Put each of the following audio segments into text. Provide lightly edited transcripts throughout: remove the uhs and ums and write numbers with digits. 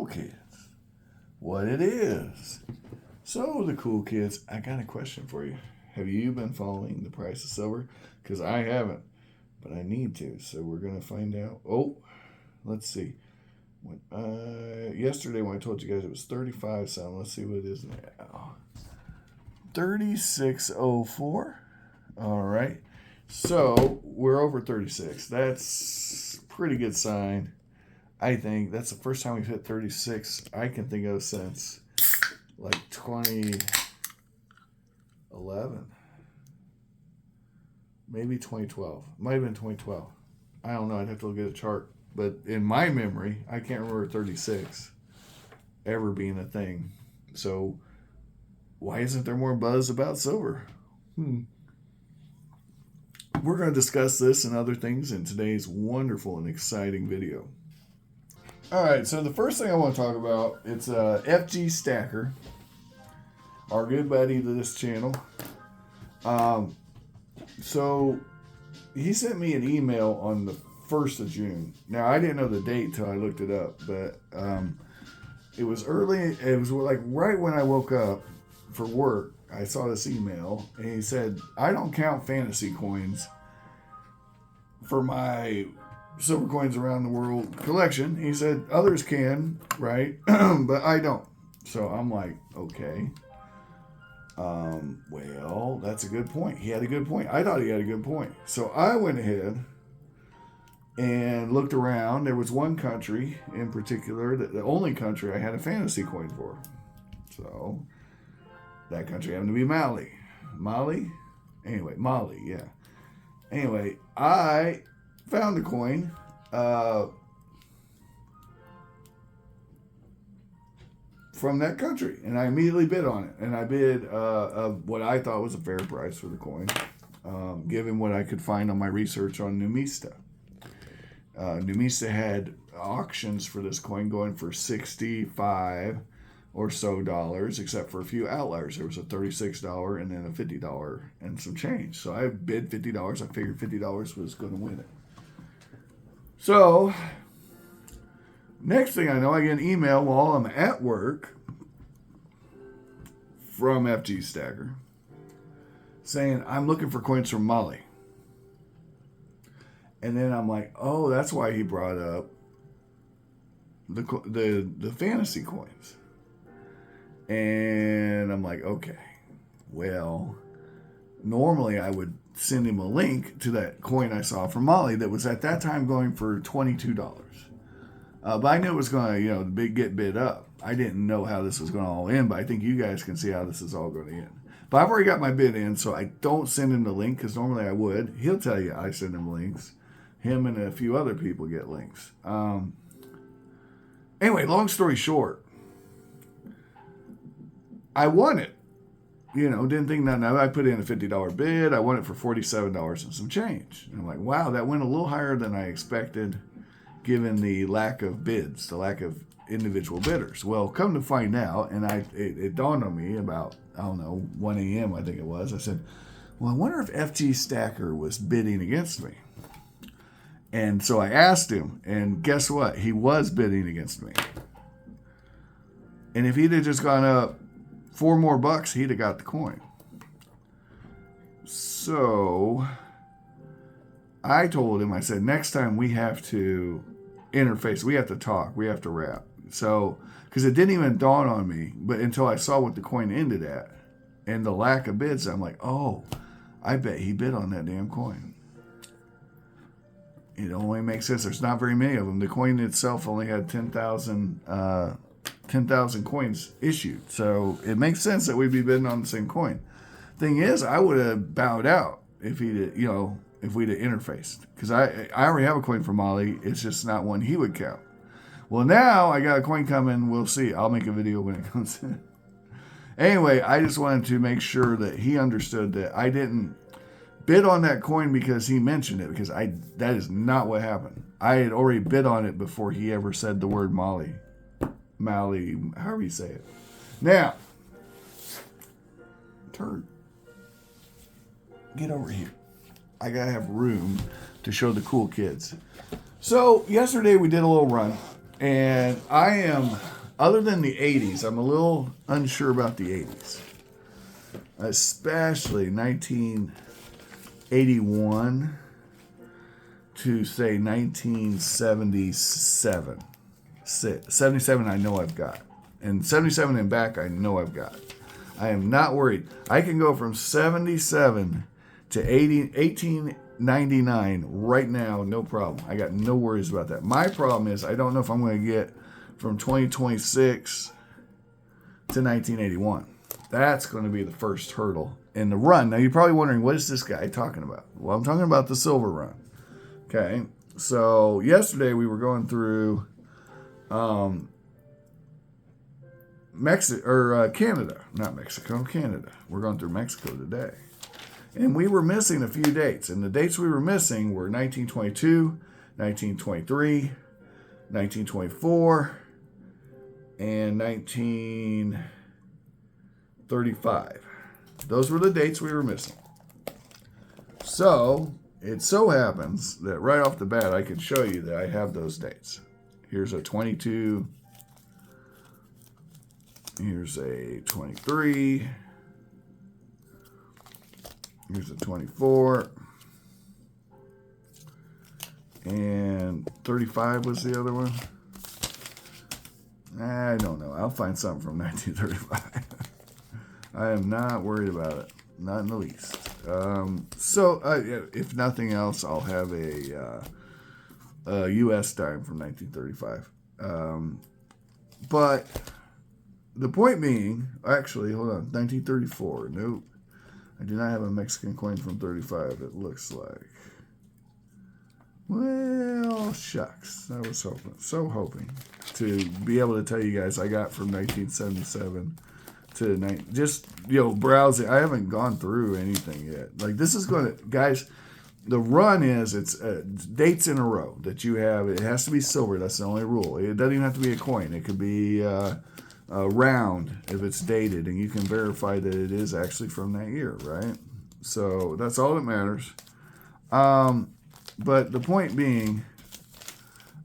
cool kids what it is. So, the cool kids, I got a question for you. Have you been following the price of silver? Because I haven't, but I need to. So, we're going to find out. Oh, let's see. Yesterday, when I told you guys it was 35 something, let's see what it is now. 3604. All right. So, we're over 36. That's a pretty good sign. I think that's the first time we've hit 36 I can think of since like 2011. Maybe 2012. Might have been 2012. I don't know. I'd have to look at a chart. But in my memory, I can't remember 36 ever being a thing. So why isn't there more buzz about silver? We're going to discuss this and other things in today's wonderful and exciting video. All right, so the first thing I want to talk about, it's FG Stacker, our good buddy to this channel. So he sent me an email on the 1st of June. Now, I didn't know the date till I looked it up, but it was early. It was like right when I woke up for work, I saw this email, and he said, I don't count fantasy coins for my silver coins around the world collection. He said others can, right? But I don't. So I'm like, okay. Well, that's a good point. He had a good point. I thought he had a good point. So I went ahead and looked around. There was one country in particular, that the only country I had a fantasy coin for. So that country happened to be Mali. Mali? Anyway, Mali, yeah. Anyway, I found a coin from that country, and I immediately bid on it. And I bid what I thought was a fair price for the coin, given what I could find on my research on Numista. Numista had auctions for this coin going for $65 or so dollars, except for a few outliers. There was a $36 and then a $50 and some change. So I bid $50. I figured $50 was going to win it. So, next thing I know, I get an email while I'm at work from FG Stacker saying, I'm looking for coins from Mali. And then I'm like, oh, that's why he brought up the fantasy coins. And I'm like, okay, well, normally I would send him a link to that coin I saw from Mali that was at that time going for $22. But I knew it was going to, get bid up. I didn't know how this was going to all end, but I think you guys can see how this is all going to end. But I've already got my bid in, so I don't send him the link, because normally I would. He'll tell you I send him links. Him and a few other people get links. Anyway, long story short, I won it. Didn't think nothing of it. I put in a $50 bid. I won it for $47 and some change. And I'm like, wow, that went a little higher than I expected, given the lack of bids, the lack of individual bidders. Well, come to find out, and it dawned on me about, 1 a.m. I think it was. I said, well, I wonder if FG Stacker was bidding against me. And so I asked him, and guess what? He was bidding against me. And if he'd have just gone up $4 more, he'd have got the coin. So I told him, I said, next time we have to interface, we have to talk, we have to rap. So, because it didn't even dawn on me, but until I saw what the coin ended at and the lack of bids, I'm like, oh, I bet he bid on that damn coin. It only makes sense. There's not very many of them. The coin itself only had 10,000 coins issued. So it makes sense that we'd be bidding on the same coin. Thing is, I would have bowed out if we'd have interfaced. Because I already have a coin from Mali. It's just not one he would count. Well, now I got a coin coming. We'll see. I'll make a video when it comes in. Anyway, I just wanted to make sure that he understood that I didn't bid on that coin because he mentioned it, because that is not what happened. I had already bid on it before he ever said the word Mali, however you say it. Now, get over here. I gotta have room to show the cool kids. So yesterday we did a little run. And I am, other than the 80s, I'm a little unsure about the 80s. Especially 1981 to say 1977. 77 I know I've got. And 77 and back I know I've got. I am not worried. I can go from 77 to 1899 right now, no problem. I got no worries about that. My problem is I don't know if I'm going to get from 2026 to 1981. That's going to be the first hurdle in the run. Now you're probably wondering, what is this guy talking about? Well, I'm talking about the silver run. Okay, so yesterday we were going through Canada, not Mexico, Canada. We're going through Mexico today. And we were missing a few dates. And the dates we were missing were 1922, 1923, 1924, and 1935. Those were the dates we were missing. So, it so happens that right off the bat, I can show you that I have those dates. Here's a 22. Here's a 23. Here's a 24. And 35 was the other one. I don't know. I'll find something from 1935. I am not worried about it. Not in the least. If nothing else, I'll have a U.S. dime from 1935. But the point being, actually, hold on, 1934. Nope. I do not have a Mexican coin from 35, it looks like. Well, shucks. I was hoping to be able to tell you guys I got from 1977 to browsing. I haven't gone through anything yet. Like, this is going to, guys, the run is, it's dates in a row that you have. It has to be silver. That's the only rule. It doesn't even have to be a coin. It could be a round if it's dated, and you can verify that it is actually from that year, right? So that's all that matters. But the point being,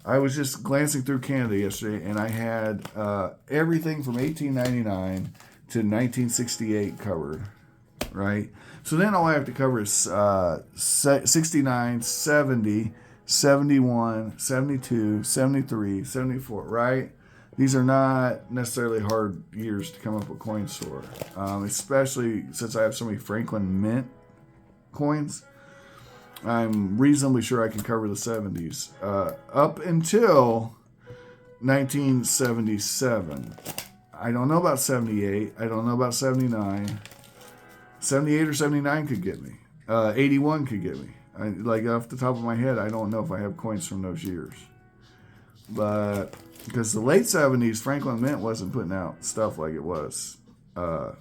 I was just glancing through Canada yesterday, and I had everything from 1899 to 1968 covered, right? So then all I have to cover is 69, 70, 71, 72, 73, 74, right? These are not necessarily hard years to come up with coins for, especially since I have so many Franklin Mint coins. I'm reasonably sure I can cover the 70s. Up until 1977. I don't know about 78. I don't know about 79. 78 or 79 could get me. 81 could get me. Like off the top of my head, I don't know if I have coins from those years. But because the late 70s, Franklin Mint wasn't putting out stuff like it was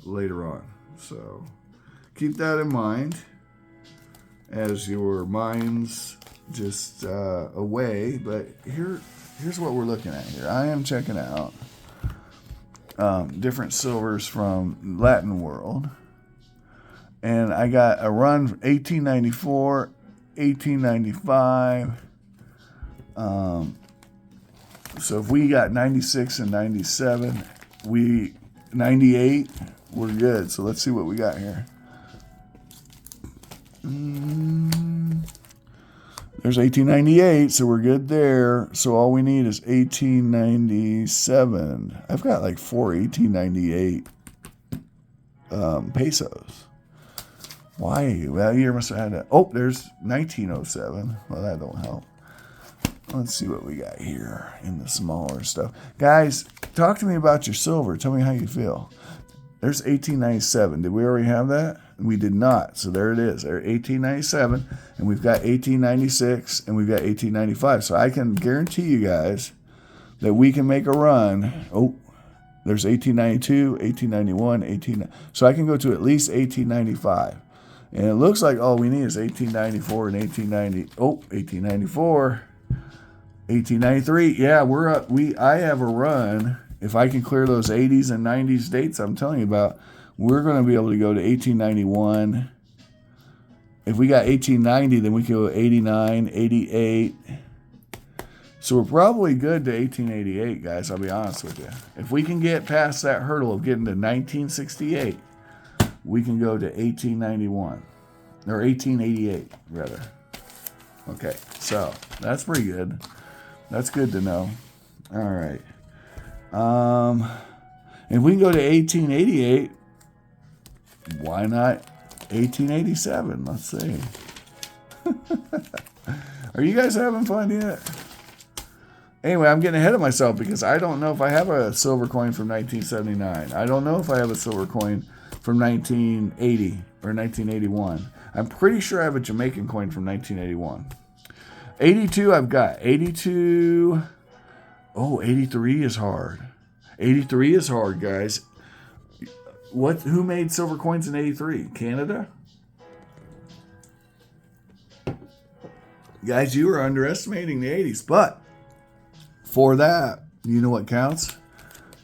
later on. So keep that in mind as your mind's just away. But here's what we're looking at here. I am checking out different silvers from Latin world. And I got a run from 1894, 1895. So if we got 96 and 97, 98, we're good. So let's see what we got here. There's 1898, so we're good there. So all we need is 1897. I've got like 4 1898 pesos. Why? Well, that year must have had that. Oh, there's 1907. Well, that don't help. Let's see what we got here in the smaller stuff. Guys, talk to me about your silver. Tell me how you feel. There's 1897. Did we already have that? We did not. So there it is. There's 1897, and we've got 1896, and we've got 1895. So I can guarantee you guys that we can make a run. Oh, there's 1892, 1891, so I can go to at least 1895. And it looks like all we need is 1894 and 1890. Oh, 1894, 1893. Yeah, we're up. I have a run. If I can clear those 80s and 90s dates I'm telling you about, we're going to be able to go to 1891. If we got 1890, then we can go 89, 88. So we're probably good to 1888, guys. I'll be honest with you. If we can get past that hurdle of getting to 1968, we can go to 1891. Or 1888, rather. Okay, so that's pretty good. That's good to know. All right. If we can go to 1888, why not 1887? Let's see. Are you guys having fun yet? Anyway, I'm getting ahead of myself because I don't know if I have a silver coin from 1979. I don't know if I have a silver coin from 1980 or 1981. I'm pretty sure I have a Jamaican coin from 1981. 82 I've got. 82. Oh, 83 is hard. 83 is hard, guys. Who made silver coins in 83? Canada? Guys, you are underestimating the 80s, but for that, you know what counts?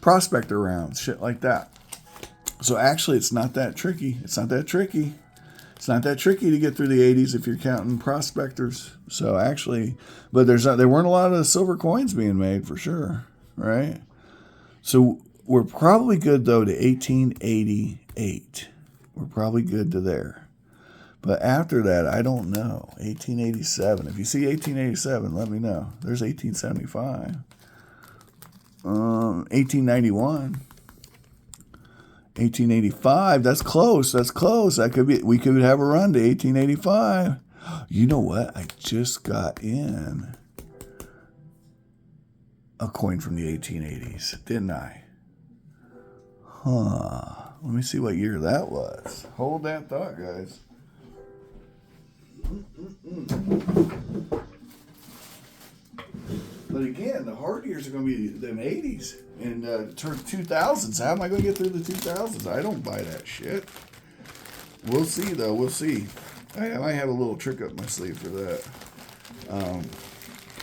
Prospector rounds, shit like that. So actually, it's not that tricky. It's not that tricky to get through the 80s if you're counting prospectors. So actually, but there weren't a lot of silver coins being made for sure, right? So we're probably good though to 1888. We're probably good to there. But after that, I don't know. 1887. If you see 1887, let me know. There's 1875. 1891. 1885. That's close. That's close. That could be. We could have a run to 1885. You know what? I just got in a coin from the 1880s, didn't I? Huh. Let me see what year that was. Hold that thought, guys. But again, the hard years are going to be them 80s and turn 2000s. How am I going to get through the 2000s? I don't buy that shit. We'll see, though. We'll see. I might have a little trick up my sleeve for that.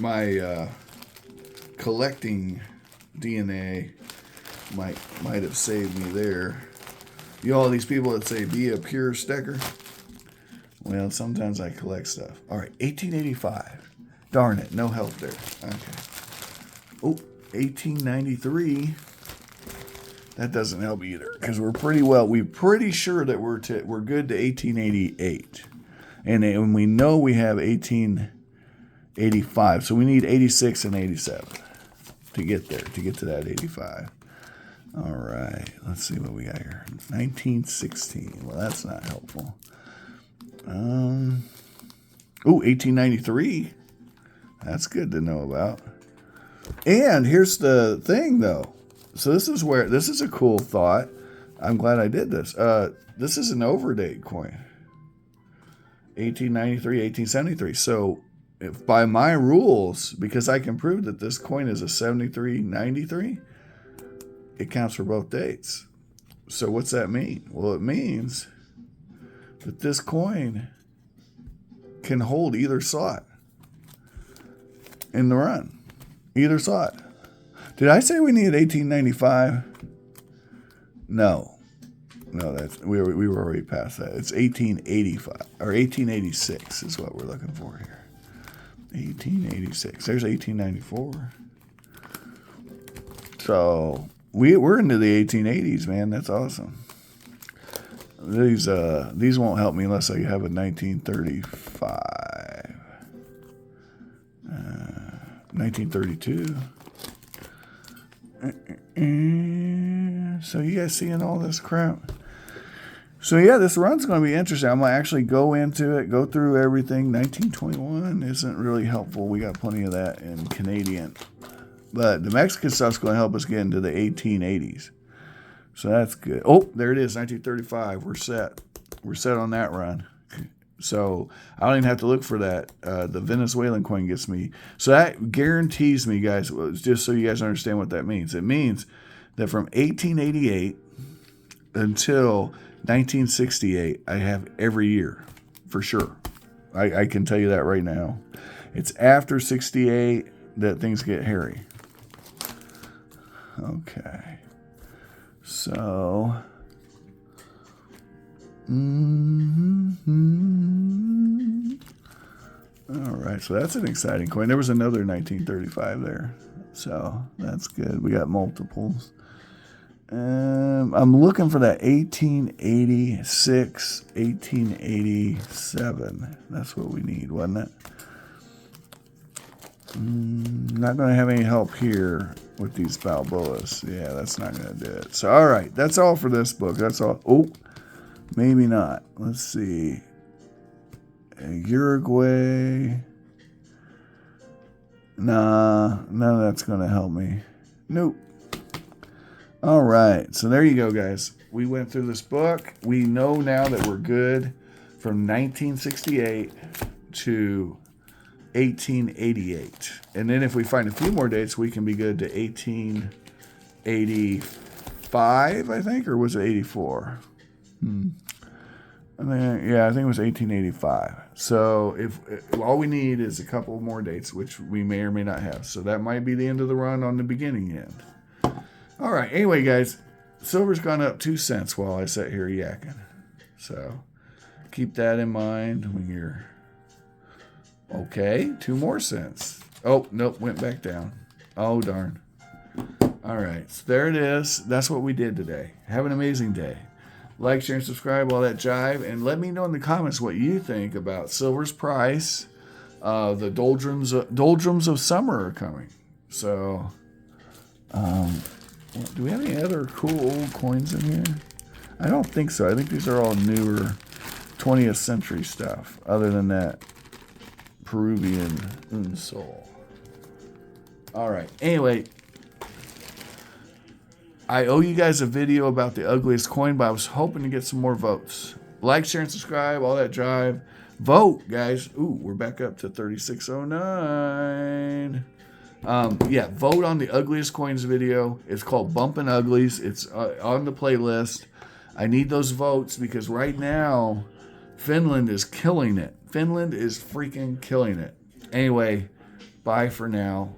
My collecting DNA might have saved me there. You know all these people that say be a pure stacker? Well, sometimes I collect stuff. All right, 1885. Darn it, no help there. Okay. Oh, 1893. That doesn't help either because we're pretty sure that we're good to 1888. And we know we have 1885. So we need 86 and 87 to get there, to get to that 85. All right, let's see what we got here. 1916. Well, that's not helpful. 1893. That's good to know about. And here's the thing, though. So this is a cool thought. I'm glad I did this. This is an overdate coin. 1893, 1873. So if by my rules, because I can prove that this coin is a 7393, it counts for both dates. So what's that mean? Well, it means that this coin can hold either slot in the run. Either slot. Did I say we needed 1895? No, we were already past that. It's 1885 or 1886 is what we're looking for here. 1886. There's 1894. So we're into the 1880s, man. That's awesome. These won't help me unless I have a 1935, 1932. So you guys seeing all this crap? So yeah, this run's going to be interesting. I'm going to actually go into it, go through everything. 1921 isn't really helpful. We got plenty of that in Canadian. But the Mexican stuff's going to help us get into the 1880s. So that's good. Oh, there it is, 1935. We're set. We're set on that run. So I don't even have to look for that. The Venezuelan coin gets me. So that guarantees me, guys, just so you guys understand what that means. It means that from 1888 until 1968, I have every year for sure. I can tell you that right now. It's after 68 that things get hairy. Okay. So, All right, so that's an exciting coin. There was another 1935 there, so that's good. We got multiples. I'm looking for that 1886, 1887. That's what we need, wasn't it? Not going to have any help here with these Balboas. Yeah, that's not going to do it. So, all right, that's all for this book. That's all. Oh, maybe not. Let's see. Uruguay. Nah, none of that's going to help me. Nope. All right, so there you go, guys. We went through this book. We know now that we're good from 1968 to 1888. And then if we find a few more dates, we can be good to 1885, I think, or was it 84? I think it was 1885. So if all we need is a couple more dates, which we may or may not have. So that might be the end of the run on the beginning end. All right. Anyway, guys, silver's gone up 2 cents while I sit here yakking. So keep that in mind when you're okay. 2 more cents. Oh, nope. Went back down. Oh, darn. All right. So there it is. That's what we did today. Have an amazing day. Like, share, and subscribe, all that jive. And let me know in the comments what you think about silver's price. The doldrums of summer are coming. So, do we have any other cool old coins in here? I don't think so. I think these are all newer 20th century stuff, other than that Peruvian soul. All right. Anyway, I owe you guys a video about the ugliest coin, but I was hoping to get some more votes. Like, share, and subscribe, all that jive. Vote, guys. Ooh, we're back up to 3609. Vote on the ugliest coins video. It's called Bumpin' Uglies. It's on the playlist. I need those votes because right now, Finland is killing it. Finland is freaking killing it. Anyway, bye for now.